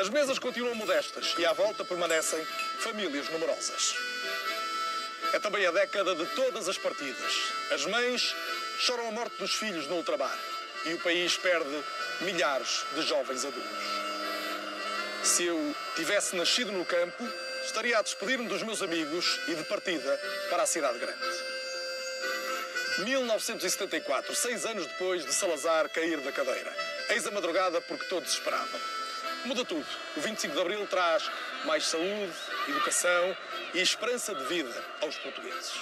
As mesas continuam modestas e à volta permanecem famílias numerosas. É também a década de todas as partidas. As mães choram a morte dos filhos no ultramar e o país perde milhares de jovens adultos. Se eu tivesse nascido no campo, estaria a despedir-me dos meus amigos e de partida para a cidade grande. 1974, 6 anos depois de Salazar cair da cadeira. Eis a madrugada porque todos esperavam. Muda tudo. O 25 de Abril traz mais saúde, educação e esperança de vida aos portugueses.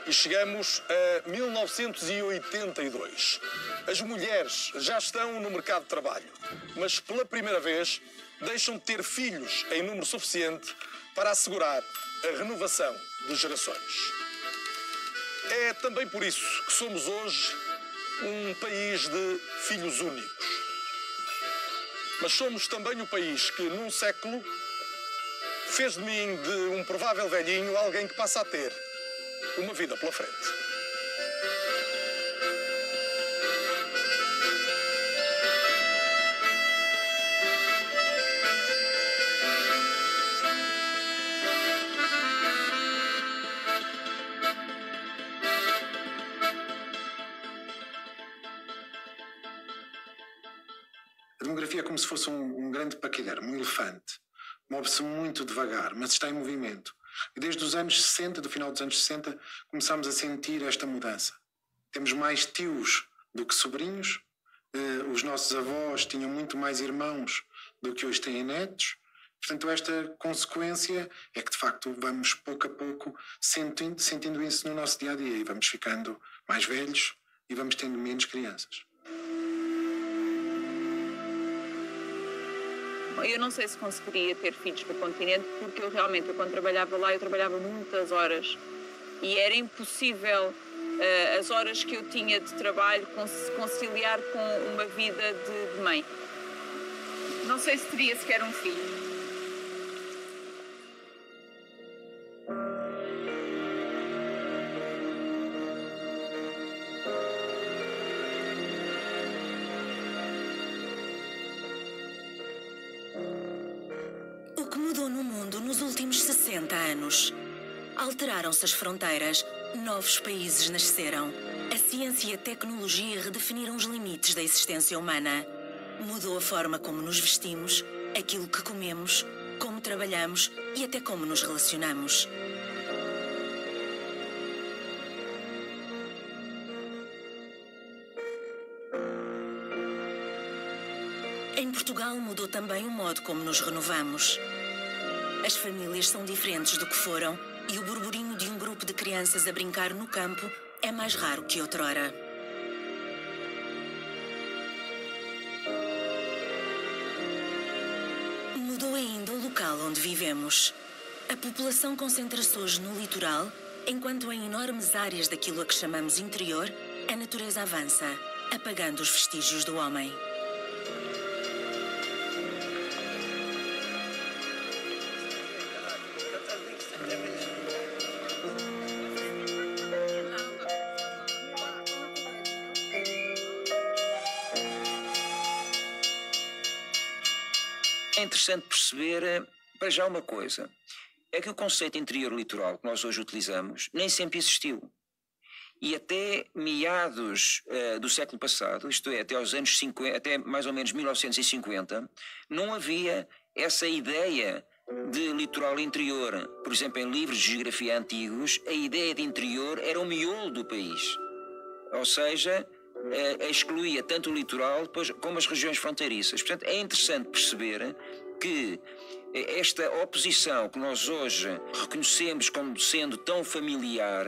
E chegamos a 1982. As mulheres já estão no mercado de trabalho, mas pela primeira vez deixam de ter filhos em número suficiente para assegurar a renovação de gerações. É também por isso que somos hoje um país de filhos únicos. Mas somos também o país que, num século, fez de mim, de um provável velhinho, alguém que passa a ter uma vida pela frente. A demografia é como se fosse um grande paquilheiro, um elefante. Move-se muito devagar, mas está em movimento. E desde os anos 60, do final dos anos 60, começámos a sentir esta mudança. Temos mais tios do que sobrinhos. Os nossos avós tinham muito mais irmãos do que hoje têm netos. Portanto, esta consequência é que, de facto, vamos pouco a pouco sentindo isso no nosso dia-a-dia. E vamos ficando mais velhos e vamos tendo menos crianças. Eu não sei se conseguiria ter filhos no continente, porque eu quando trabalhava lá, eu trabalhava muitas horas e era impossível as horas que eu tinha de trabalho conciliar com uma vida de mãe. Não sei se teria sequer um filho. Mudou no mundo nos últimos 60 anos. Alteraram-se as fronteiras, novos países nasceram. A ciência e a tecnologia redefiniram os limites da existência humana. Mudou a forma como nos vestimos, aquilo que comemos, como trabalhamos e até como nos relacionamos. Em Portugal mudou também o modo como nos renovamos. As famílias são diferentes do que foram e o burburinho de um grupo de crianças a brincar no campo é mais raro que outrora. Mudou ainda o local onde vivemos. A população concentra-se hoje no litoral, enquanto em enormes áreas daquilo a que chamamos interior, a natureza avança, apagando os vestígios do homem. É interessante perceber, para já, uma coisa. É que o conceito interior litoral que nós hoje utilizamos nem sempre existiu. E até meados do século passado, isto é, até aos anos 50, até mais ou menos 1950, não havia essa ideia de litoral interior. Por exemplo, em livros de geografia antigos, a ideia de interior era o miolo do país. Ou seja, excluía tanto o litoral como as regiões fronteiriças. Portanto, é interessante perceber que esta oposição que nós hoje reconhecemos como sendo tão familiar,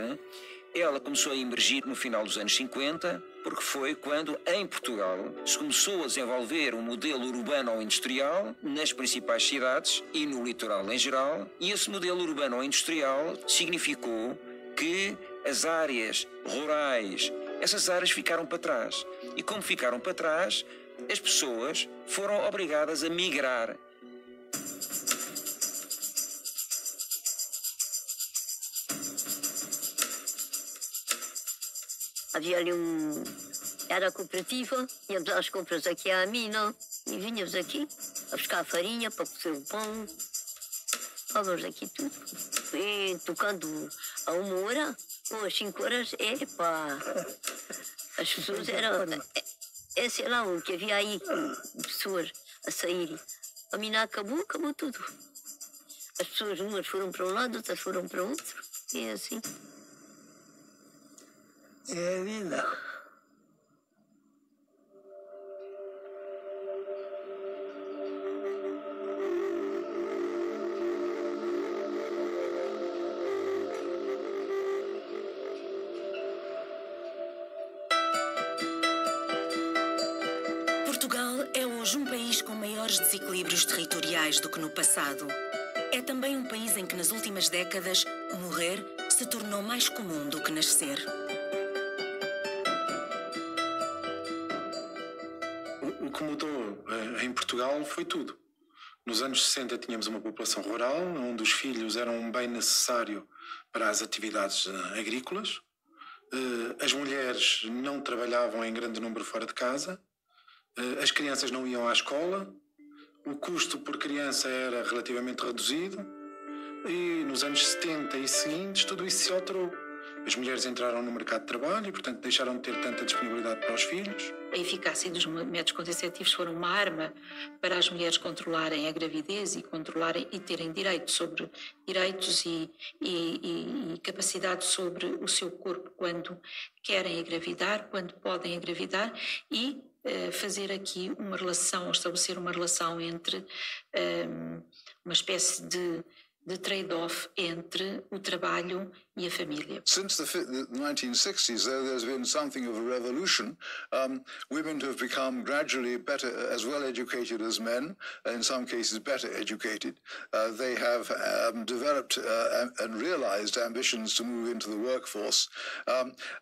ela começou a emergir no final dos anos 50, porque foi quando, em Portugal, se começou a desenvolver um modelo urbano-industrial nas principais cidades e no litoral em geral, e esse modelo urbano-industrial significou que as áreas rurais, essas áreas ficaram para trás. E como ficaram para trás, as pessoas foram obrigadas a migrar. Havia ali era a cooperativa, íamos às compras aqui à mina e vinhamos aqui. a buscar a farinha para cozer o pão. Falamos aqui tudo. E tocando a 1 hora ou às 5 horas, pá. As pessoas eram. Sei lá o que havia aí, pessoas a saírem. A mina acabou tudo. As pessoas, umas foram para um lado, outras foram para outro. E é assim. É a vida. Portugal é hoje um país com maiores desequilíbrios territoriais do que no passado. É também um país em que nas últimas décadas morrer se tornou mais comum do que nascer. O que mudou em Portugal foi tudo. Nos anos 60 tínhamos uma população rural, onde os filhos eram um bem necessário para as atividades agrícolas. As mulheres não trabalhavam em grande número fora de casa. As crianças não iam à escola. O custo por criança era relativamente reduzido. E nos anos 70 e seguintes tudo isso se alterou. As mulheres entraram no mercado de trabalho e, portanto, deixaram de ter tanta disponibilidade para os filhos. A eficácia dos métodos contraceptivos foram uma arma para as mulheres controlarem a gravidez e controlarem e terem direitos e capacidade sobre o seu corpo quando querem engravidar, quando podem engravidar e fazer aqui uma relação, estabelecer uma relação entre uma espécie de trade-off entre o trabalho e a família. Since the 1960s, there's been something of a revolution. Women have become gradually better, as well educated as men, in some cases better educated. They have developed and realized ambitions to move into the workforce.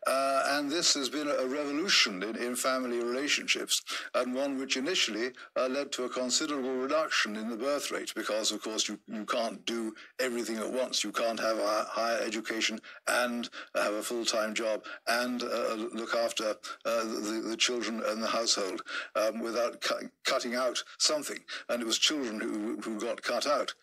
And this has been a revolution in family relationships, and one which initially led to a considerable reduction in the birth rate, because, of course, you can't do everything at once. You can't have a higher education and have a full-time job and look after the children and the household without cutting out something. And it was children who got cut out.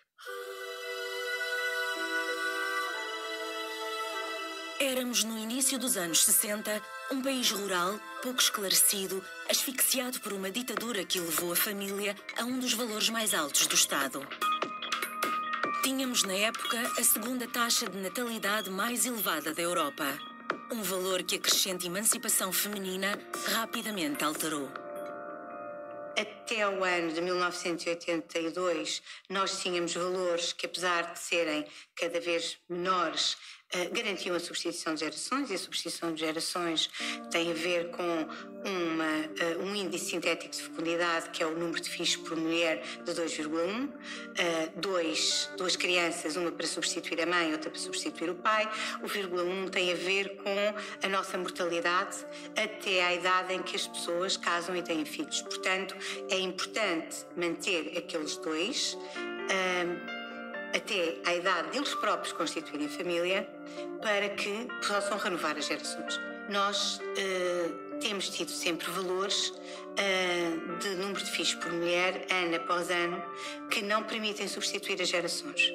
Éramos no início dos anos 60 um país rural, pouco esclarecido, asfixiado por uma ditadura que levou a família a um dos valores mais altos do Estado. Tínhamos, na época, a segunda taxa de natalidade mais elevada da Europa. Um valor que a crescente emancipação feminina rapidamente alterou. Até o ano de 1982, nós tínhamos valores que, apesar de serem cada vez menores, garantiam a substituição de gerações, e a substituição de gerações tem a ver com um índice sintético de fecundidade, que é o número de filhos por mulher, de 2,1, duas crianças, uma para substituir a mãe, outra para substituir o pai. O 0,1 tem a ver com a nossa mortalidade até à idade em que as pessoas casam e têm filhos. Portanto, é importante manter aqueles dois até à idade deles próprios constituírem família, para que possam renovar as gerações. Nós temos tido sempre valores de número de filhos por mulher, ano após ano, que não permitem substituir as gerações.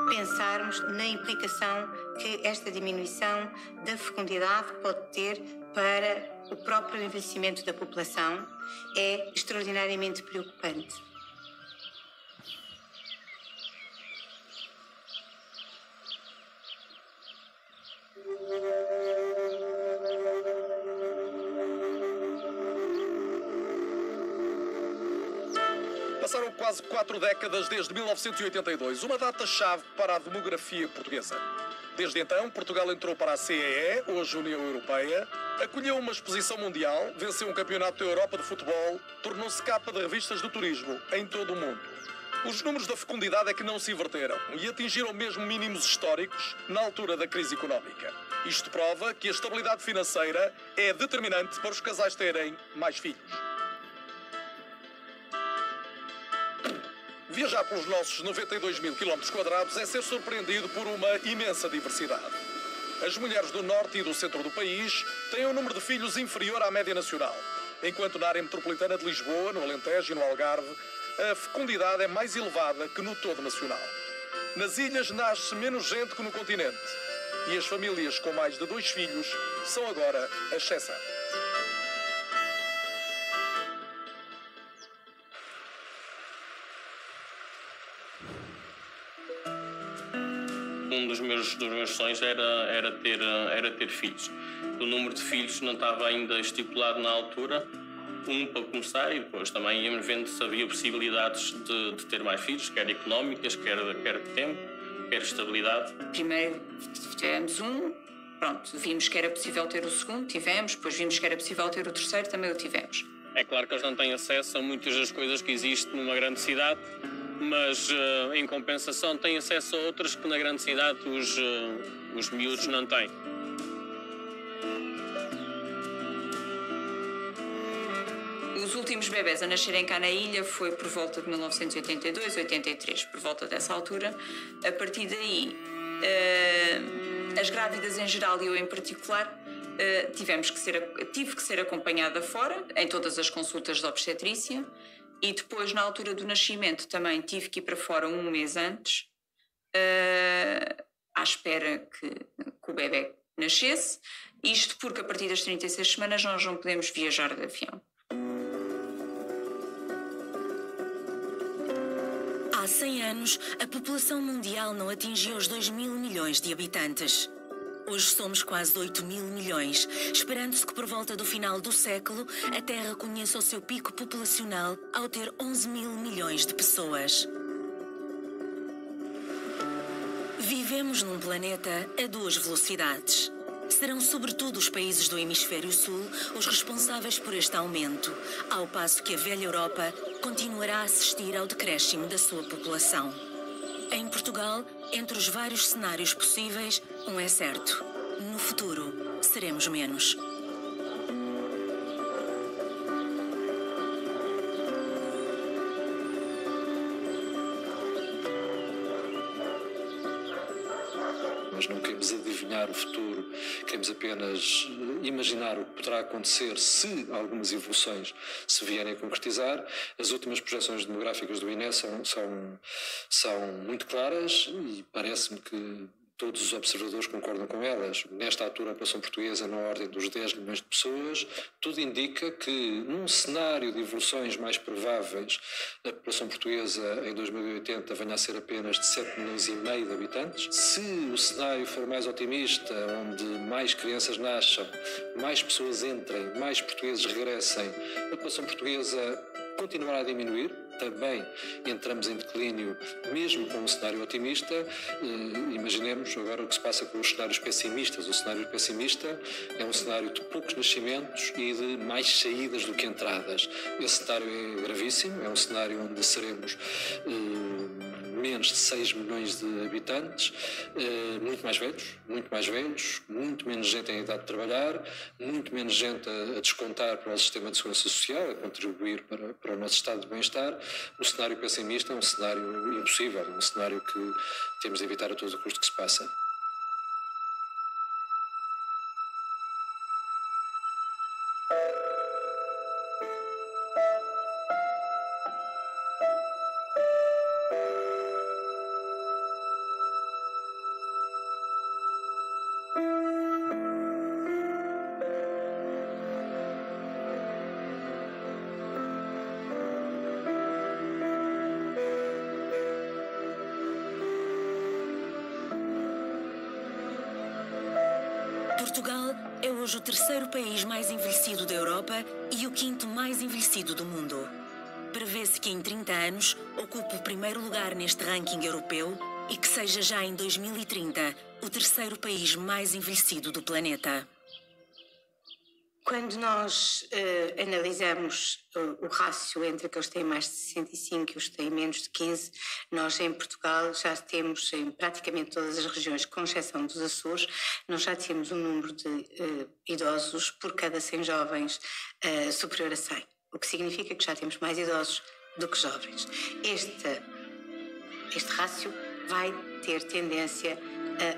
Pensarmos na implicação que esta diminuição da fecundidade pode ter para o próprio envelhecimento da população é extraordinariamente preocupante. Passaram quase 4 décadas desde 1982, uma data-chave para a demografia portuguesa. Desde então, Portugal entrou para a CEE, hoje União Europeia, acolheu uma exposição mundial, venceu um campeonato da Europa de futebol, tornou-se capa de revistas do turismo em todo o mundo. Os números da fecundidade é que não se inverteram e atingiram mesmo mínimos históricos na altura da crise económica. Isto prova que a estabilidade financeira é determinante para os casais terem mais filhos. Viajar pelos nossos 92 mil km² é ser surpreendido por uma imensa diversidade. As mulheres do norte e do centro do país têm um número de filhos inferior à média nacional, enquanto na área metropolitana de Lisboa, no Alentejo e no Algarve, a fecundidade é mais elevada que no todo nacional. Nas ilhas nasce menos gente que no continente, e as famílias com mais de 2 filhos são agora a exceção. Um dos meus sonhos era ter filhos. O número de filhos não estava ainda estipulado na altura, para começar, e depois também íamos vendo se havia possibilidades de ter mais filhos, quer económicas, quer de tempo, quer estabilidade. Primeiro tivemos pronto, vimos que era possível ter o segundo, tivemos, depois vimos que era possível ter o terceiro, também o tivemos. É claro que eles não têm acesso a muitas das coisas que existem numa grande cidade, mas em compensação têm acesso a outras que na grande cidade os miúdos não têm. Os últimos bebés a nascerem cá na ilha foi por volta de 1982, 83, por volta dessa altura. A partir daí, as grávidas em geral e eu em particular, tive que ser acompanhada fora, em todas as consultas de obstetrícia, e depois, na altura do nascimento, também tive que ir para fora 1 mês antes, à espera que o bebé nascesse, isto porque a partir das 36 semanas nós não podemos viajar de avião. Há 100 anos, a população mundial não atingia os 2.000 milhões de habitantes. Hoje somos quase 8.000 milhões, esperando-se que por volta do final do século a Terra conheça o seu pico populacional ao ter 11.000 milhões de pessoas. Vivemos num planeta a 2 velocidades. Serão sobretudo os países do Hemisfério Sul os responsáveis por este aumento, ao passo que a velha Europa continuará a assistir ao decréscimo da sua população. Em Portugal, entre os vários cenários possíveis, um é certo: no futuro, seremos menos. Nós não queremos adivinhar o futuro, queremos apenas imaginar o que poderá acontecer se algumas evoluções se vierem a concretizar. As últimas projeções demográficas do INE são muito claras e parece-me que todos os observadores concordam com elas. Nesta altura, a população portuguesa na ordem dos 10 milhões de pessoas. Tudo indica que, num cenário de evoluções mais prováveis, a população portuguesa em 2080 venha a ser apenas de 7,5 milhões de habitantes. Se o cenário for mais otimista, onde mais crianças nasçam, mais pessoas entrem, mais portugueses regressem, a população portuguesa continuará a diminuir. Também entramos em declínio, mesmo com um cenário otimista. Imaginemos agora o que se passa com os cenários pessimistas. O cenário pessimista é um cenário de poucos nascimentos e de mais saídas do que entradas. Esse cenário é gravíssimo, é um cenário onde seremos menos de 6 milhões de habitantes, muito mais velhos, muito menos gente em idade de trabalhar, muito menos gente a descontar para o sistema de segurança social, a contribuir para o nosso estado de bem-estar. O cenário pessimista é um cenário impossível, um cenário que temos de evitar a todo o custo que se passa. Portugal é hoje o 3º país mais envelhecido da Europa e o 5º mais envelhecido do mundo. Prevê-se que em 30 anos ocupe o 1º lugar neste ranking europeu e que seja já em 2030 o 3º país mais envelhecido do planeta. Quando nós analisamos o rácio entre aqueles que têm mais de 65 e os que têm menos de 15, nós em Portugal já temos em praticamente todas as regiões, com exceção dos Açores, nós já temos um número de idosos por cada 100 jovens superior a 100, o que significa que já temos mais idosos do que jovens. Este rácio vai ter tendência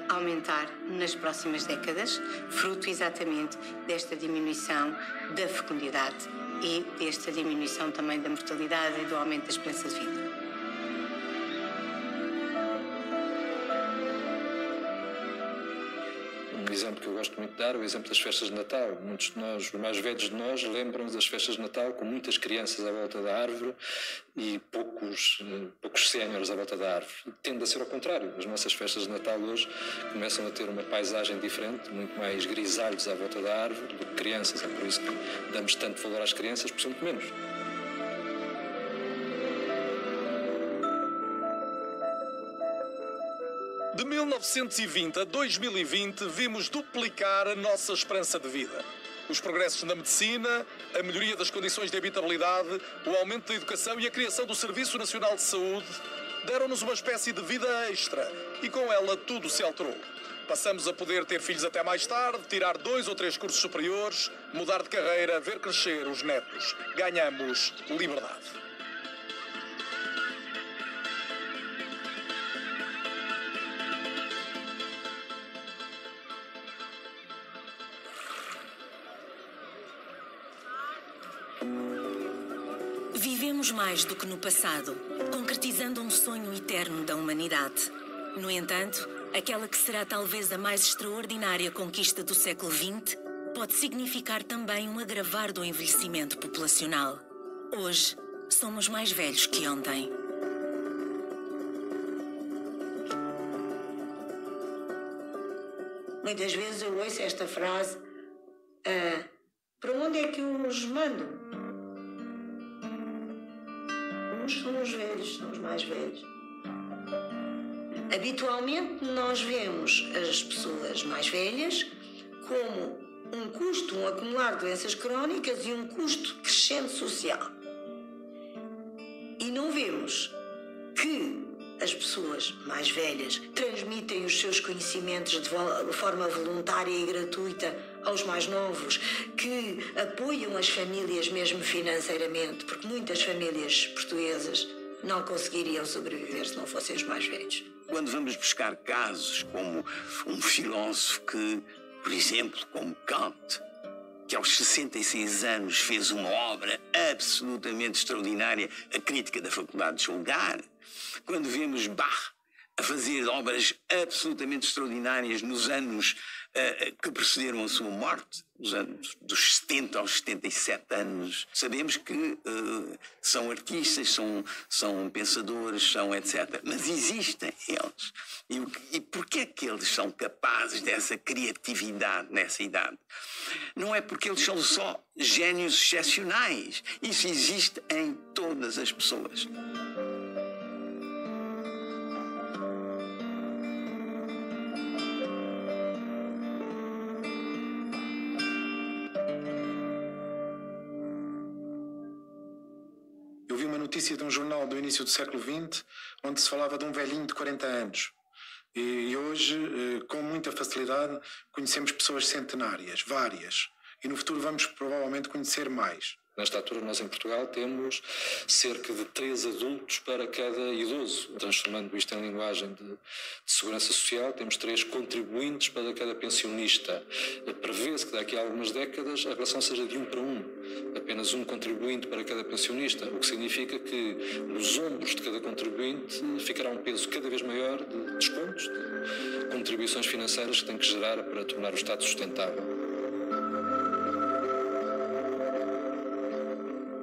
aumentar nas próximas décadas, fruto exatamente desta diminuição da fecundidade e desta diminuição também da mortalidade e do aumento da esperança de vida. Um exemplo que eu gosto muito de dar é o exemplo das festas de Natal. Muitos de nós, os mais velhos de nós, lembram-nos das festas de Natal com muitas crianças à volta da árvore e poucos séniores à volta da árvore. Tende a ser ao contrário. As nossas festas de Natal hoje começam a ter uma paisagem diferente, muito mais grisalhos à volta da árvore do que crianças. É por isso que damos tanto valor às crianças, por muito menos. De 1920 a 2020, vimos duplicar a nossa esperança de vida. Os progressos na medicina, a melhoria das condições de habitabilidade, o aumento da educação e a criação do Serviço Nacional de Saúde deram-nos uma espécie de vida extra e com ela tudo se alterou. Passamos a poder ter filhos até mais tarde, tirar 2 ou 3 cursos superiores, mudar de carreira, ver crescer os netos. Ganhamos liberdade. Vivemos mais do que no passado, concretizando um sonho eterno da humanidade. No entanto, aquela que será talvez a mais extraordinária conquista do século XX pode significar também um agravar do envelhecimento populacional. Hoje, somos mais velhos que ontem. Muitas vezes eu ouço esta frase: para onde é que eu os mando? Uns são os velhos, são os mais velhos. Habitualmente nós vemos as pessoas mais velhas como um custo, um acumular de doenças crónicas e um custo crescente social. E não vemos que as pessoas mais velhas transmitem os seus conhecimentos de forma voluntária e gratuita aos mais novos, que apoiam as famílias mesmo financeiramente, porque muitas famílias portuguesas não conseguiriam sobreviver se não fossem os mais velhos. Quando vamos buscar casos como um filósofo que, por exemplo, como Kant, que aos 66 anos fez uma obra absolutamente extraordinária, a Crítica da Faculdade de Julgar, quando vemos Bach a fazer obras absolutamente extraordinárias nos anos que precederam a sua morte, nos anos dos 70 aos 77 anos, sabemos que são artistas, são pensadores, são etc. Mas existem eles. E porquê é que eles são capazes dessa criatividade nessa idade? Não é porque eles são só génios excepcionais. Isso existe em todas as pessoas. Eu vi uma notícia de um jornal do início do século XX, onde se falava de um velhinho de 40 anos. E hoje, com muita facilidade, conhecemos pessoas centenárias, várias. E no futuro vamos provavelmente conhecer mais. Nesta altura, nós em Portugal temos cerca de 3 adultos para cada idoso. Transformando isto em linguagem de segurança social, temos 3 contribuintes para cada pensionista. Prevê-se que daqui a algumas décadas a relação seja de 1 para 1. Apenas um contribuinte para cada pensionista, o que significa que nos ombros de cada contribuinte ficará um peso cada vez maior de descontos, de contribuições financeiras que tem que gerar para tornar o Estado sustentável.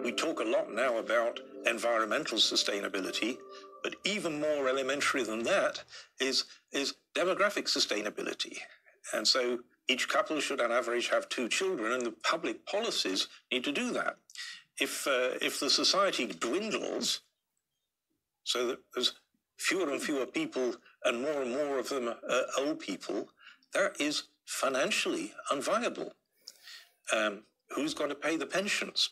We talk a lot now about environmental sustainability, but even more elementary than that is demographic sustainability. And so each couple should on average have 2 children, and the public policies need to do that. If the society dwindles so that there's fewer and fewer people and more of them are old people, that is financially unviable. Who's going to pay the pensions?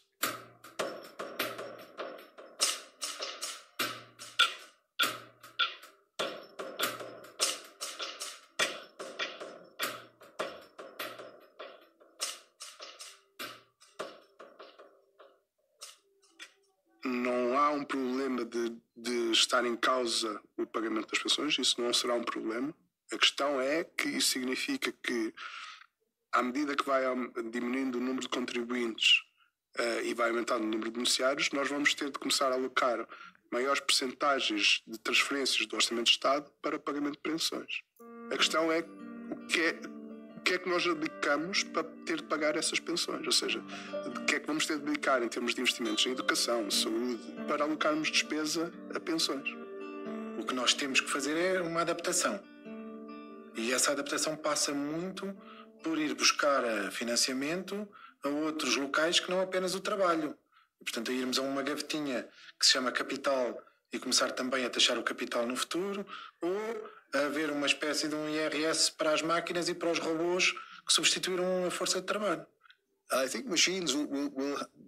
Não há um problema de estar em causa o pagamento das pensões, isso não será um problema. A questão é que isso significa que, à medida que vai diminuindo o número de contribuintes e vai aumentando o número de beneficiários, nós vamos ter de começar a alocar maiores percentagens de transferências do Orçamento de Estado para pagamento de pensões. A questão é o que é que nós abdicamos para ter de pagar essas pensões, ou seja, o que é que vamos ter de dedicar em termos de investimentos em educação, saúde, para alocarmos despesa a pensões. O que nós temos que fazer é uma adaptação. E essa adaptação passa muito por ir buscar financiamento a outros locais que não apenas o trabalho. E, portanto, a irmos a uma gavetinha que se chama capital e começar também a taxar o capital no futuro, ou a haver uma espécie de um IRS para as máquinas e para os robôs que substituíram a força de trabalho. I think machines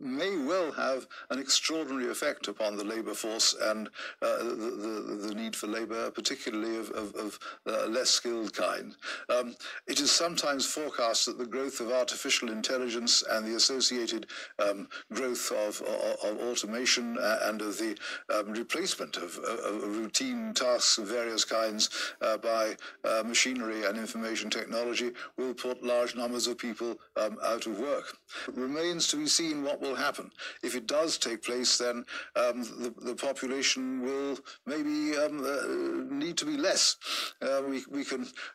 may well have an extraordinary effect upon the labour force and the need for labour, particularly of less skilled kind. It is sometimes forecast that the growth of artificial intelligence and the associated growth of automation and of the replacement of routine tasks of various kinds by machinery and information technology will put large numbers of people out of work. It remains to be seen what will happen. If it does take place, then the population will maybe need to be less.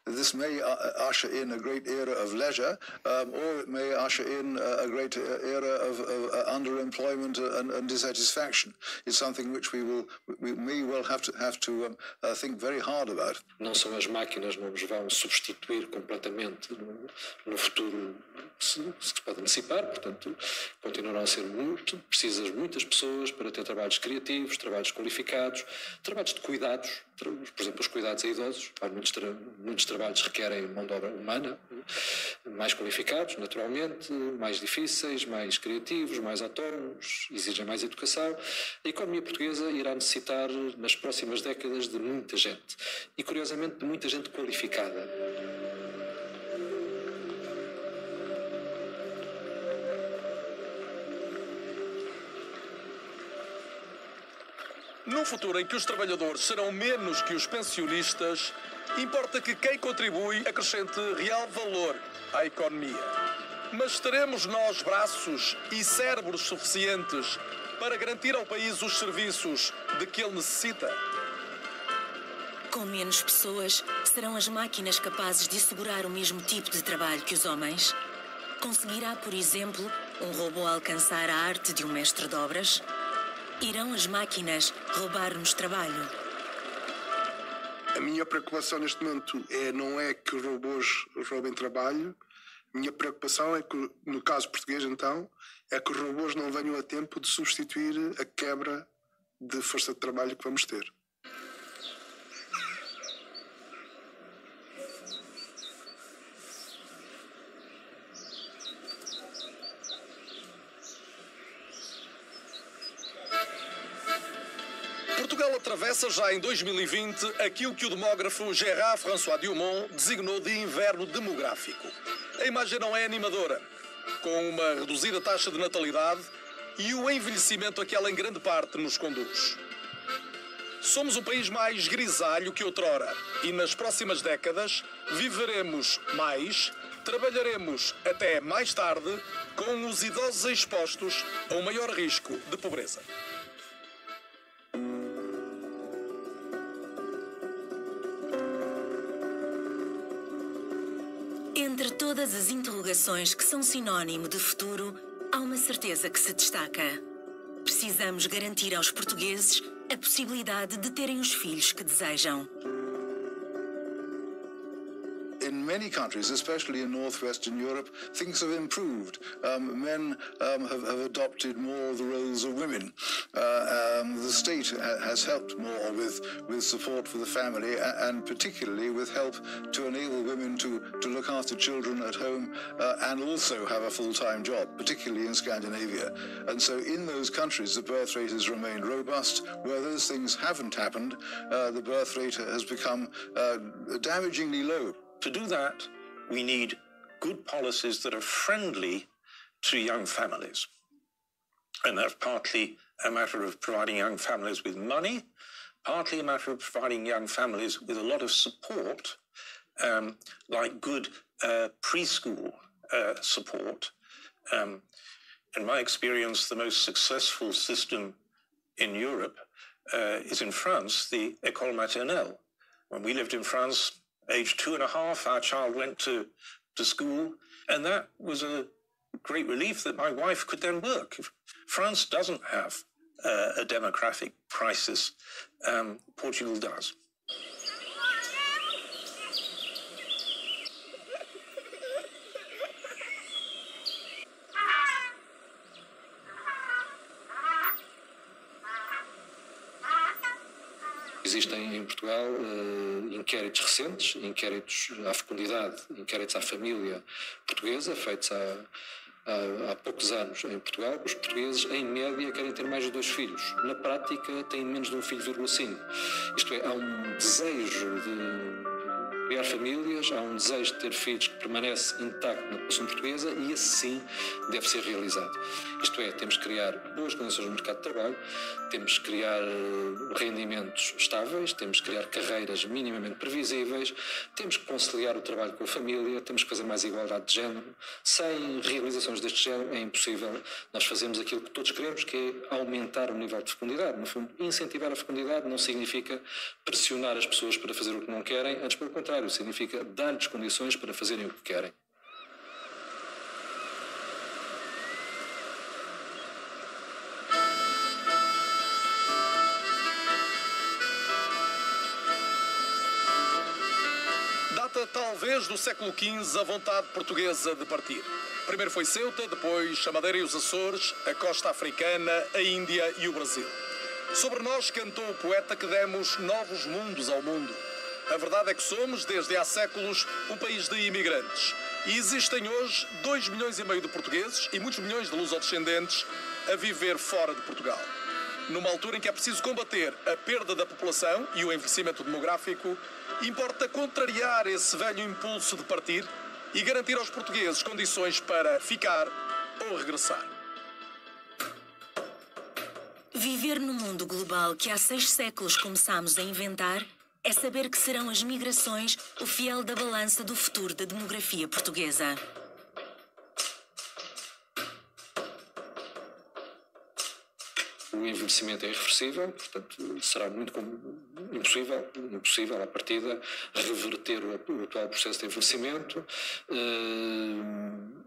This may usher in a great era of leisure, or it may usher in a great era of underemployment and dissatisfaction. It's something which we may well have to think very hard about. Não são as máquinas que nos vão substituir completamente no futuro que se pode antecipar, portanto, continuarão a ser precisas muitas pessoas para ter trabalhos criativos, trabalhos qualificados, trabalhos de cuidados, por exemplo, os cuidados a idosos. Muitos trabalhos requerem mão de obra humana, mais qualificados, naturalmente, mais difíceis, mais criativos, mais autónomos, exigem mais educação. A economia portuguesa irá necessitar, nas próximas décadas, de muita gente. E, curiosamente, de muita gente qualificada. Num futuro em que os trabalhadores serão menos que os pensionistas, importa que quem contribui acrescente real valor à economia. Mas teremos nós braços e cérebros suficientes para garantir ao país os serviços de que ele necessita? Com menos pessoas, serão as máquinas capazes de assegurar o mesmo tipo de trabalho que os homens? Conseguirá, por exemplo, um robô alcançar a arte de um mestre de obras? Irão as máquinas roubar-nos trabalho? A minha preocupação neste momento não é que os robôs roubem trabalho. A minha preocupação é que, no caso português então, é que os robôs não venham a tempo de substituir a quebra de força de trabalho que vamos ter. Portugal atravessa já em 2020 aquilo que o demógrafo Gérard François Dumont designou de inverno demográfico. A imagem não é animadora, com uma reduzida taxa de natalidade e o envelhecimento a que ela em grande parte nos conduz. Somos um país mais grisalho que outrora e nas próximas décadas viveremos mais, trabalharemos até mais tarde, com os idosos expostos a um maior risco de pobreza. Entre todas as interrogações que são sinónimo de futuro, há uma certeza que se destaca. Precisamos garantir aos portugueses a possibilidade de terem os filhos que desejam. In many countries, especially in northwestern Europe, things have improved. Men have adopted more of the roles of women. The state has helped more with support for the family and particularly with help to enable women to look after children at home and also have a full-time job, particularly in Scandinavia. And so in those countries, the birth rate has remained robust. Where those things haven't happened, the birth rate has become damagingly low. To do that, we need good policies that are friendly to young families. And that's partly a matter of providing young families with money, partly a matter of providing young families with a lot of support, like good preschool support. In my experience, the most successful system in Europe is in France, the École Maternelle. When we lived in France, age 2.5, our child went to school, and that was a great relief that my wife could then work. France doesn't have a demographic crisis. Portugal does. Existem em Portugal inquéritos recentes, inquéritos à fecundidade, inquéritos à família portuguesa, feitos há poucos anos em Portugal. Os portugueses, em média, querem ter mais de 2 filhos. Na prática, têm menos de 1,5 filho. Isto é, há um desejo de criar famílias, há um desejo de ter filhos que permanece intacto na população portuguesa e assim deve ser realizado. Isto é, temos que criar boas condições no mercado de trabalho, temos que criar rendimentos estáveis, temos que criar carreiras minimamente previsíveis, temos que conciliar o trabalho com a família, temos que fazer mais igualdade de género. Sem realizações deste género é impossível nós fazermos aquilo que todos queremos, que é aumentar o nível de fecundidade. No fundo, incentivar a fecundidade não significa pressionar as pessoas para fazer o que não querem, antes pelo contrário, significa dar-lhes condições para fazerem o que querem. Data talvez do século XV a vontade portuguesa de partir. Primeiro foi Ceuta, depois a Madeira e os Açores, a costa africana, a Índia e o Brasil. Sobre nós cantou o poeta que demos novos mundos ao mundo. A verdade é que somos, desde há séculos, um país de imigrantes. E existem hoje 2,5 milhões de portugueses e muitos milhões de lusodescendentes a viver fora de Portugal. Numa altura em que é preciso combater a perda da população e o envelhecimento demográfico, importa contrariar esse velho impulso de partir e garantir aos portugueses condições para ficar ou regressar. Viver no mundo global que há 6 séculos começámos a inventar é saber que serão as migrações o fiel da balança do futuro da demografia portuguesa. O envelhecimento é irreversível, portanto, será muito impossível à partida reverter o atual processo de envelhecimento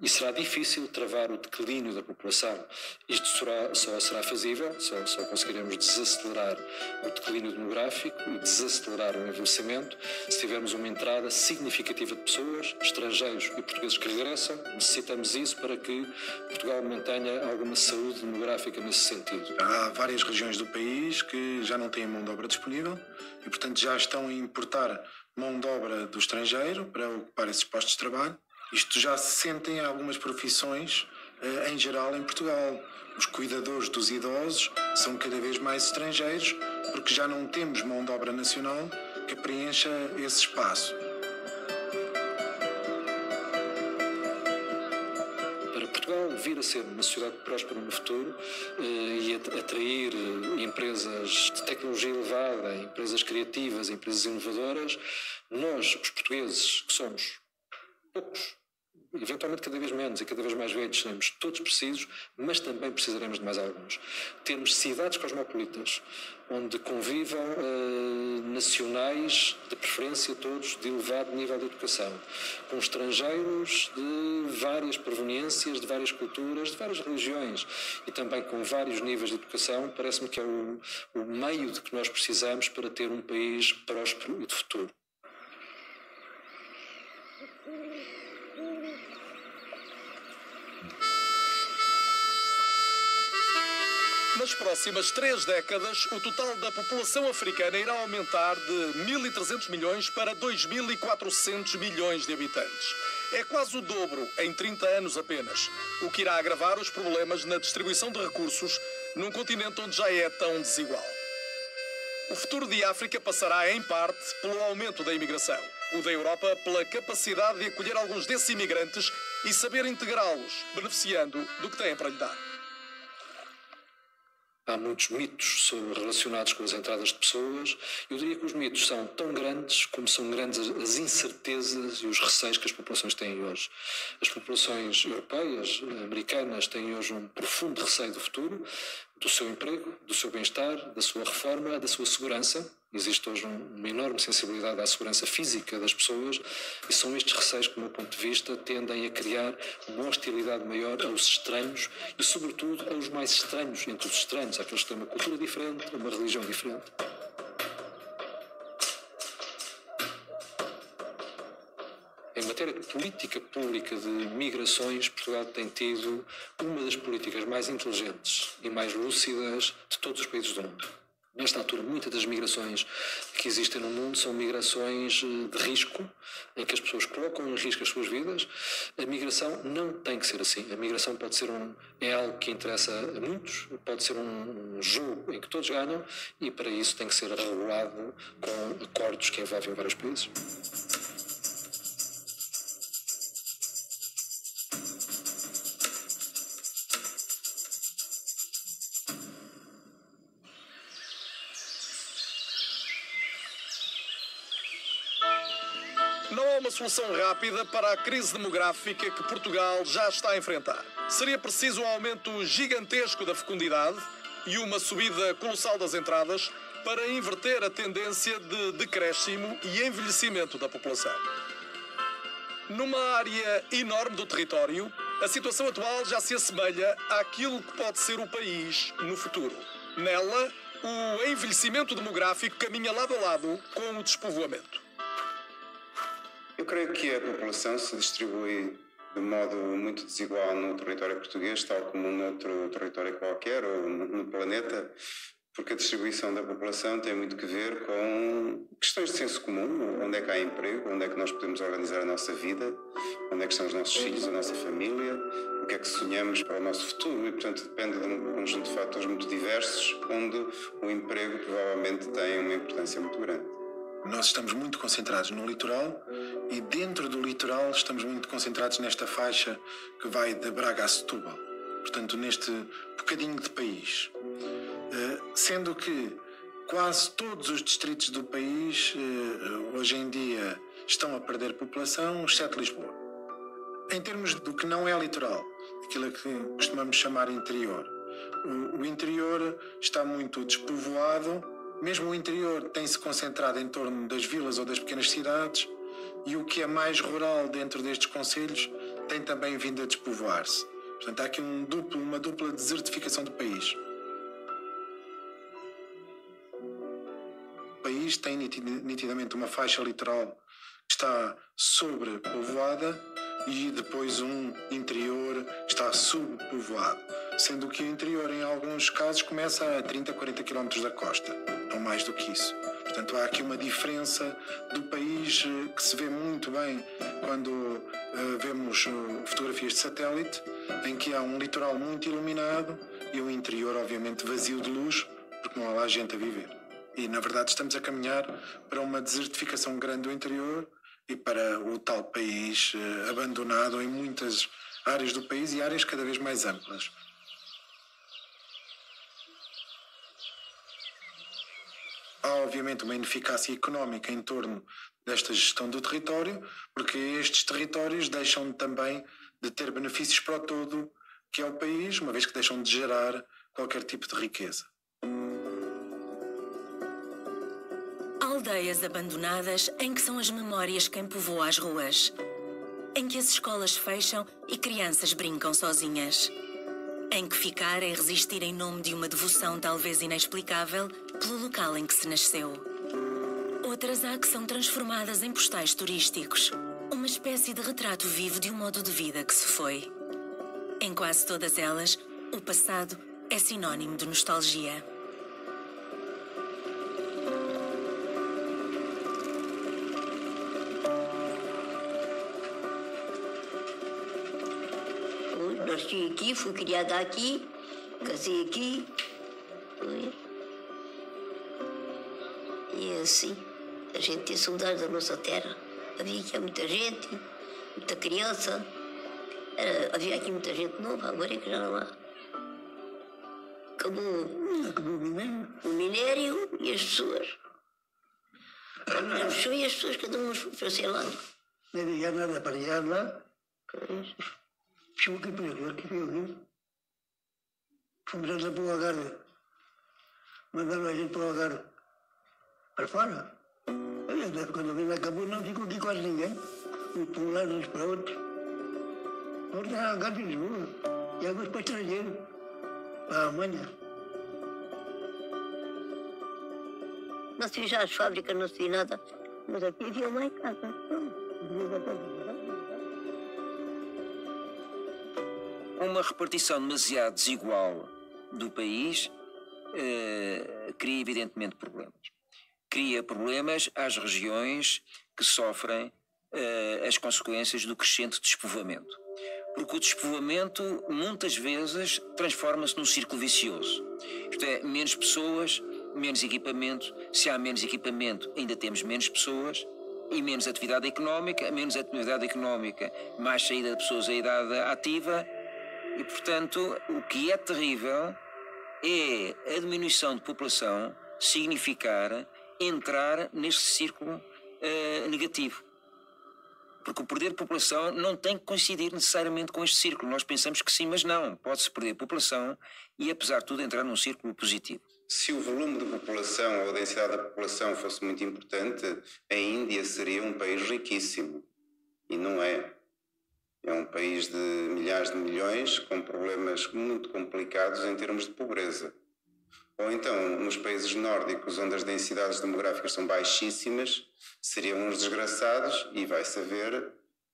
e será difícil travar o declínio da população. Isto só será fazível, só conseguiremos desacelerar o declínio demográfico e desacelerar o envelhecimento se tivermos uma entrada significativa de pessoas, estrangeiros e portugueses que regressam. Necessitamos isso para que Portugal mantenha alguma saúde demográfica nesse sentido. Há várias regiões do país que já não têm mão de obra disponível e, portanto, já estão a importar mão de obra do estrangeiro para ocupar esses postos de trabalho. Isto já se sente em algumas profissões, em geral, em Portugal. Os cuidadores dos idosos são cada vez mais estrangeiros porque já não temos mão de obra nacional que preencha esse espaço. Portugal vir a ser uma sociedade próspera no futuro e atrair empresas de tecnologia elevada, empresas criativas, empresas inovadoras, nós, os portugueses, que somos poucos, eventualmente cada vez menos e cada vez mais velhos, seremos todos precisos, mas também precisaremos de mais alguns. Termos cidades cosmopolitas, onde convivam nacionais, de preferência todos, de elevado nível de educação, com estrangeiros de várias proveniências, de várias culturas, de várias religiões e também com vários níveis de educação, parece-me que é o meio de que nós precisamos para ter um país próspero e de futuro. Nas próximas 3 décadas, o total da população africana irá aumentar de 1.300 milhões para 2.400 milhões de habitantes. É quase o dobro em 30 anos apenas, o que irá agravar os problemas na distribuição de recursos num continente onde já é tão desigual. O futuro de África passará, em parte, pelo aumento da imigração. O da Europa pela capacidade de acolher alguns desses imigrantes e saber integrá-los, beneficiando do que têm para lhe dar. Há muitos mitos relacionados com as entradas de pessoas. Eu diria que os mitos são tão grandes como são grandes as incertezas e os receios que as populações têm hoje. As populações europeias, americanas, têm hoje um profundo receio do futuro, do seu emprego, do seu bem-estar, da sua reforma, da sua segurança. Existe hoje uma enorme sensibilidade à segurança física das pessoas e são estes receios que, do meu ponto de vista, tendem a criar uma hostilidade maior aos estranhos e, sobretudo, aos mais estranhos entre os estranhos, aqueles que têm uma cultura diferente, uma religião diferente. Em matéria de política pública de migrações, Portugal tem tido uma das políticas mais inteligentes e mais lúcidas de todos os países do mundo. Nesta altura, muitas das migrações que existem no mundo são migrações de risco, em que as pessoas colocam em risco as suas vidas. A migração não tem que ser assim. A migração pode ser é algo que interessa a muitos, pode ser um jogo em que todos ganham e para isso tem que ser regulado com acordos que envolvem vários países. Não há uma solução rápida para a crise demográfica que Portugal já está a enfrentar. Seria preciso um aumento gigantesco da fecundidade e uma subida colossal das entradas para inverter a tendência de decréscimo e envelhecimento da população. Numa área enorme do território, a situação atual já se assemelha àquilo que pode ser o país no futuro. Nela, o envelhecimento demográfico caminha lado a lado com o despovoamento. Eu creio que a população se distribui de modo muito desigual no território português, tal como noutro território qualquer ou no planeta, porque a distribuição da população tem muito que ver com questões de senso comum, onde é que há emprego, onde é que nós podemos organizar a nossa vida, onde é que estão os nossos filhos, a nossa família, o que é que sonhamos para o nosso futuro e, portanto, depende de um conjunto de fatores muito diversos, onde o emprego provavelmente tem uma importância muito grande. Nós estamos muito concentrados no litoral e dentro do litoral estamos muito concentrados nesta faixa que vai de Braga a Setúbal, portanto neste bocadinho de país. Sendo que quase todos os distritos do país hoje em dia estão a perder população, exceto Lisboa. Em termos do que não é litoral, aquilo que costumamos chamar interior, o interior está muito despovoado. Mesmo o interior tem-se concentrado em torno das vilas ou das pequenas cidades e o que é mais rural dentro destes concelhos tem também vindo a despovoar-se. Portanto, há aqui uma dupla desertificação do país. O país tem nitidamente uma faixa litoral que está sobrepovoada e depois um interior que está subpovoado, sendo que o interior em alguns casos começa a 30, 40 km da costa, não mais do que isso. Portanto, há aqui uma diferença do país que se vê muito bem quando vemos fotografias de satélite, em que há um litoral muito iluminado e um interior obviamente vazio de luz, porque não há lá gente a viver. E na verdade estamos a caminhar para uma desertificação grande do interior e para o tal país abandonado em muitas áreas do país e áreas cada vez mais amplas. Há obviamente uma ineficácia económica em torno desta gestão do território, porque estes territórios deixam também de ter benefícios para o todo que é o país, uma vez que deixam de gerar qualquer tipo de riqueza. Aldeias abandonadas em que são as memórias quem povoa as ruas. Em que as escolas fecham e crianças brincam sozinhas. Em que ficar é resistir em nome de uma devoção talvez inexplicável pelo local em que se nasceu. Outras há que são transformadas em postais turísticos. Uma espécie de retrato vivo de um modo de vida que se foi. Em quase todas elas, o passado é sinónimo de nostalgia. Nasci aqui, fui criada aqui, casei aqui. E é assim, a gente tem saudades da nossa terra. Havia aqui muita gente, muita criança. Havia aqui muita gente nova, agora é que já não há. acabou o minério e as pessoas. O minério fechou e as pessoas, cada uma foi ao seu lado. Não havia nada para ir lá. Fechou aqui por aqui. Fomos andar para o Algarve. Mandaram a gente para o Algarve. Para fora. Quando a vida acabou, não ficou aqui quase ninguém. Uns para um lado, uns para outro. Outros para Algarve e Lisboa. E alguns para estrangeiro. Para a Alemanha. Não se via já as fábricas, não se via nada. Mas aqui havia lá em casa. Uma repartição demasiado desigual do país cria evidentemente problemas. Cria problemas às regiões que sofrem as consequências do crescente despovoamento. Porque o despovoamento muitas vezes transforma-se num círculo vicioso. Isto é, menos pessoas, menos equipamento. Se há menos equipamento, ainda temos menos pessoas e menos atividade económica. Menos atividade económica, mais saída de pessoas à idade ativa. E, portanto, o que é terrível é a diminuição de população significar entrar neste círculo negativo. Porque o perder de população não tem que coincidir necessariamente com este círculo. Nós pensamos que sim, mas não. Pode-se perder população e, apesar de tudo, entrar num círculo positivo. Se o volume de população ou a densidade da população fosse muito importante, a Índia seria um país riquíssimo. E não é. É um país de milhares de milhões com problemas muito complicados em termos de pobreza. Ou então, nos países nórdicos, onde as densidades demográficas são baixíssimas, seriam uns desgraçados, e vai-se a ver,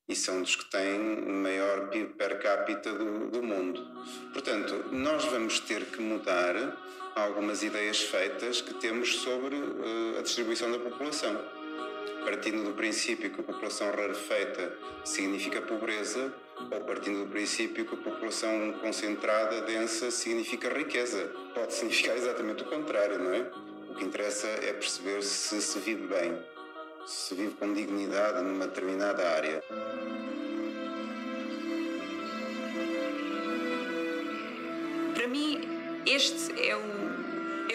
e são dos que têm maior PIB per capita do mundo. Portanto, nós vamos ter que mudar algumas ideias feitas que temos sobre a distribuição da população. Partindo do princípio que a população rarefeita significa pobreza, ou partindo do princípio que a população concentrada, densa, significa riqueza. Pode significar exatamente o contrário, não é? O que interessa é perceber se se vive bem, se se vive com dignidade numa determinada área. Para mim, este é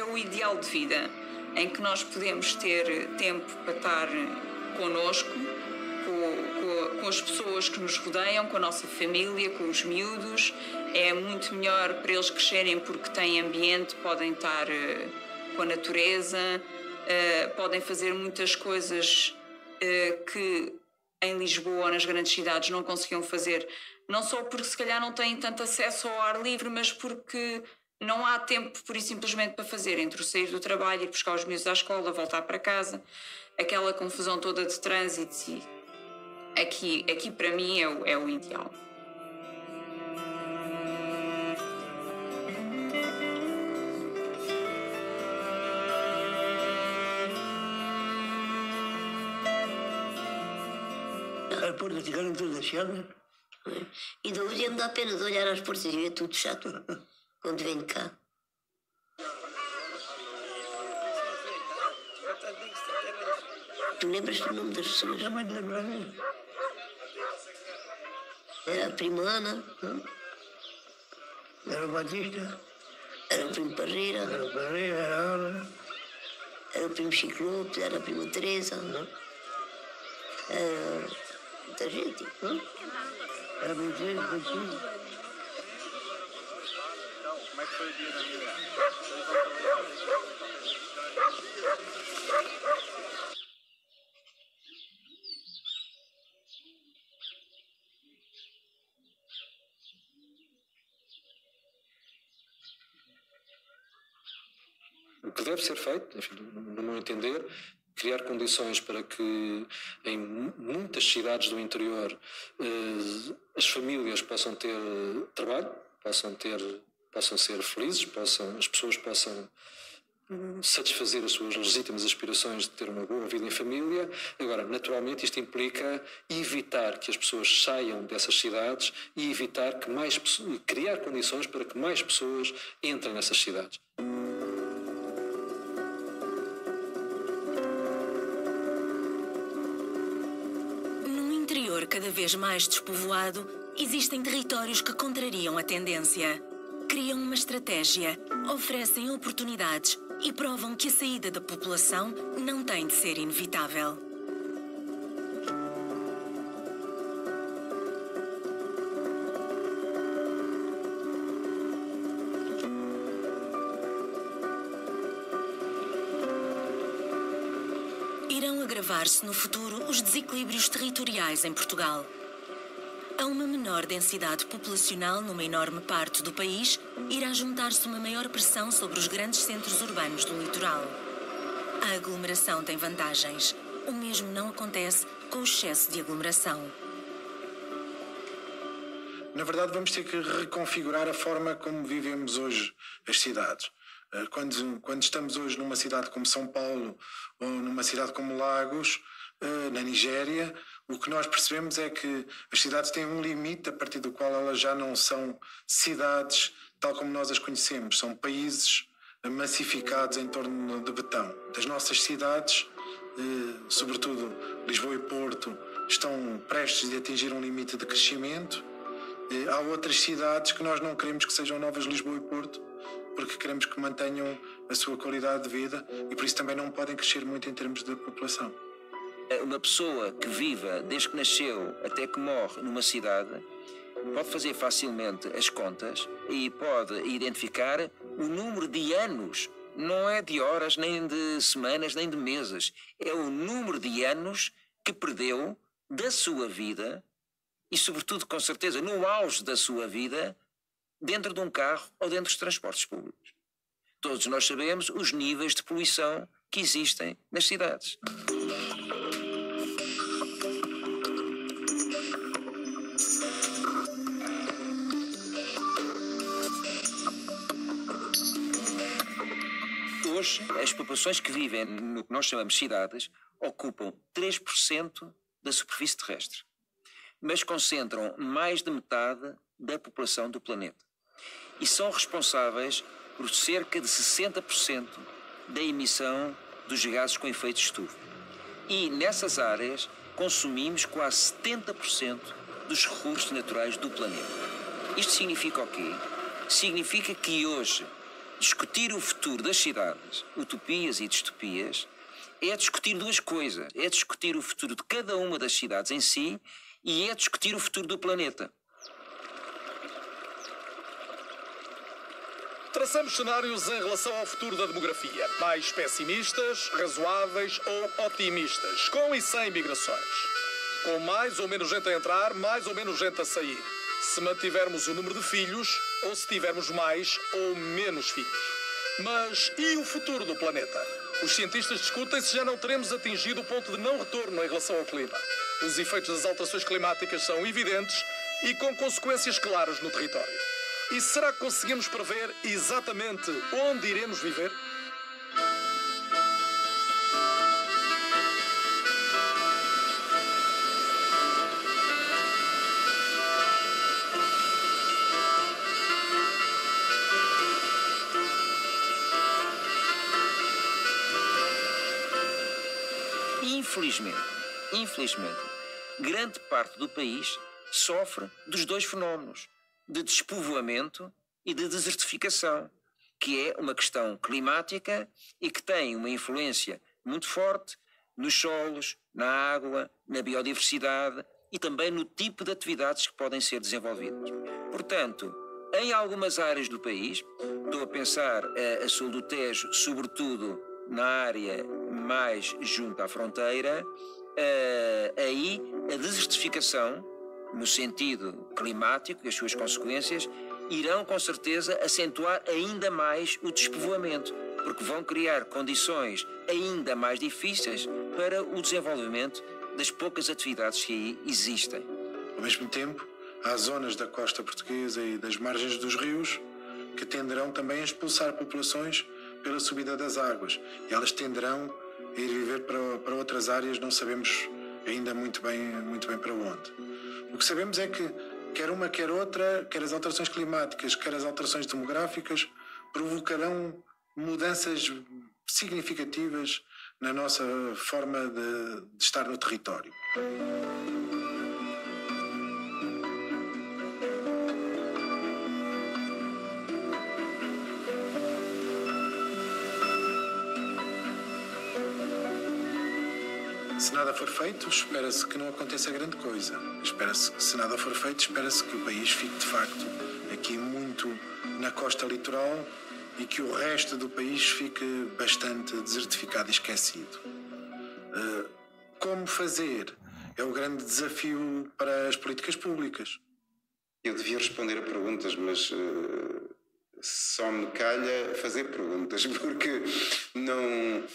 o ideal de vida, em que nós podemos ter tempo para estar connosco, com as pessoas que nos rodeiam, com a nossa família, com os miúdos. É muito melhor para eles crescerem porque têm ambiente, podem estar com a natureza, podem fazer muitas coisas que em Lisboa ou nas grandes cidades não conseguiam fazer, não só porque se calhar não têm tanto acesso ao ar livre, mas porque não há tempo, pura e simplesmente, para fazer, entre o sair do trabalho, ir buscar os miúdos à escola, voltar para casa, aquela confusão toda de trânsito. E aqui para mim é o ideal. As portas ficaram todas fechadas. Ainda hoje me dá pena de olhar às portas e ver tudo chato quando venho cá. Tu lembras do nome das pessoas? Também te lembro. Era a prima Ana. Era o Batista. Era o primo Parreira. Era o Parreira, era a Ana. Era o primo Chico Lopes, era a prima Teresa. Era muita gente. Era muita gente. Como é que foi o dia da vida? O que deve ser feito, enfim, no meu entender, criar condições para que em muitas cidades do interior as famílias possam ter trabalho, possam ser felizes, as pessoas possam satisfazer as suas legítimas aspirações de ter uma boa vida em família. Agora, naturalmente, isto implica evitar que as pessoas saiam dessas cidades e evitar que criar condições para que mais pessoas entrem nessas cidades. Cada vez mais despovoado, existem territórios que contrariam a tendência. Criam uma estratégia oferecem oportunidades e provam que a saída da população não tem de ser inevitável. Irão agravar-se no futuro os desequilíbrios territoriais em Portugal. A uma menor densidade populacional numa enorme parte do país, irá juntar-se uma maior pressão sobre os grandes centros urbanos do litoral. A aglomeração tem vantagens. O mesmo não acontece com o excesso de aglomeração. Na verdade, vamos ter que reconfigurar a forma como vivemos hoje as cidades. Quando estamos hoje numa cidade como São Paulo ou numa cidade como Lagos, na Nigéria, o que nós percebemos é que as cidades têm um limite a partir do qual elas já não são cidades tal como nós as conhecemos, são países massificados em torno de betão. As nossas cidades, sobretudo Lisboa e Porto, estão prestes a atingir um limite de crescimento. Há outras cidades que nós não queremos que sejam novas Lisboa e Porto, porque queremos que mantenham a sua qualidade de vida e por isso também não podem crescer muito em termos de população. Uma pessoa que viva desde que nasceu até que morre numa cidade pode fazer facilmente as contas e pode identificar o número de anos, não é de horas, nem de semanas, nem de meses, é o número de anos que perdeu da sua vida e, sobretudo, com certeza, no auge da sua vida, dentro de um carro ou dentro dos transportes públicos. Todos nós sabemos os níveis de poluição que existem nas cidades. Hoje, as populações que vivem no que nós chamamos cidades ocupam 3% da superfície terrestre, mas concentram mais de metade da população do planeta e são responsáveis por cerca de 60% da emissão dos gases com efeito de estufa. E nessas áreas consumimos quase 70% dos recursos naturais do planeta. Isto significa o quê? Significa que hoje discutir o futuro das cidades, utopias e distopias, é discutir duas coisas. É discutir o futuro de cada uma das cidades em si e é discutir o futuro do planeta. Traçamos cenários em relação ao futuro da demografia. Mais pessimistas, razoáveis ou otimistas, com e sem migrações. Com mais ou menos gente a entrar, mais ou menos gente a sair. Se mantivermos o número de filhos ou se tivermos mais ou menos filhos. Mas e o futuro do planeta? Os cientistas discutem se já não teremos atingido o ponto de não retorno em relação ao clima. Os efeitos das alterações climáticas são evidentes e com consequências claras no território. E será que conseguimos prever exatamente onde iremos viver? Infelizmente, grande parte do país sofre dos dois fenómenos, de despovoamento e de desertificação, que é uma questão climática e que tem uma influência muito forte nos solos, na água, na biodiversidade e também no tipo de atividades que podem ser desenvolvidas. Portanto, em algumas áreas do país, estou a pensar a sul do Tejo, sobretudo na área mais junto à fronteira, aí a desertificação, no sentido climático e as suas consequências, irão com certeza acentuar ainda mais o despovoamento, porque vão criar condições ainda mais difíceis para o desenvolvimento das poucas atividades que aí existem. Ao mesmo tempo, há zonas da costa portuguesa e das margens dos rios que tenderão também a expulsar populações pela subida das águas, e elas tenderão a ir viver para outras áreas, não sabemos ainda muito bem para onde. O que sabemos é que quer uma, quer outra, quer as alterações climáticas, quer as alterações demográficas, provocarão mudanças significativas na nossa forma de estar no território. Se nada for feito, espera-se que não aconteça grande coisa. Se nada for feito, espera-se que o país fique, de facto, aqui muito na costa litoral e que o resto do país fique bastante desertificado e esquecido. Como fazer? É o grande desafio para as políticas públicas. Eu devia responder a perguntas, mas só me calha fazer perguntas, porque não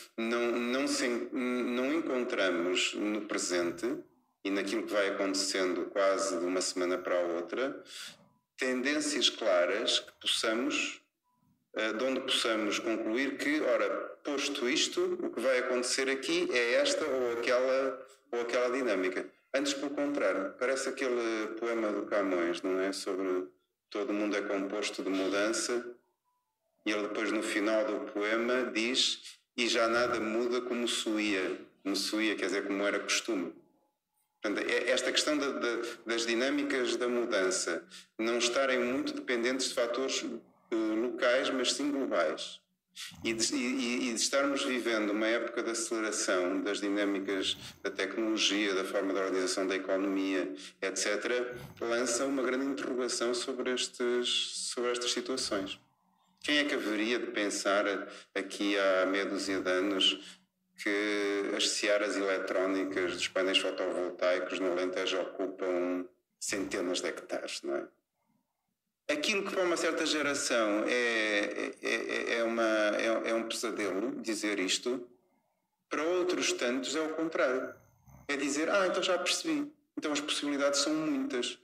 encontramos no presente e naquilo que vai acontecendo quase de uma semana para a outra tendências claras que possamos, de onde possamos concluir que, ora, posto isto, o que vai acontecer aqui é esta ou aquela dinâmica. Antes, pelo contrário, parece aquele poema do Camões, não é? Sobre todo mundo é composto de mudança, e ele depois no final do poema diz: e já nada muda como suía, quer dizer, como era costume. Portanto, esta questão das dinâmicas da mudança não estarem muito dependentes de fatores locais, mas sim globais. E de estarmos vivendo uma época de aceleração das dinâmicas da tecnologia, da forma de organização da economia, etc., lança uma grande interrogação sobre estas situações. Quem é que haveria de pensar aqui há meia dúzia de anos que as searas eletrónicas dos painéis fotovoltaicos no Alentejo ocupam centenas de hectares, não é? Aquilo que para uma certa geração é um pesadelo dizer isto, para outros tantos é o contrário. É dizer, então já percebi, então as possibilidades são muitas.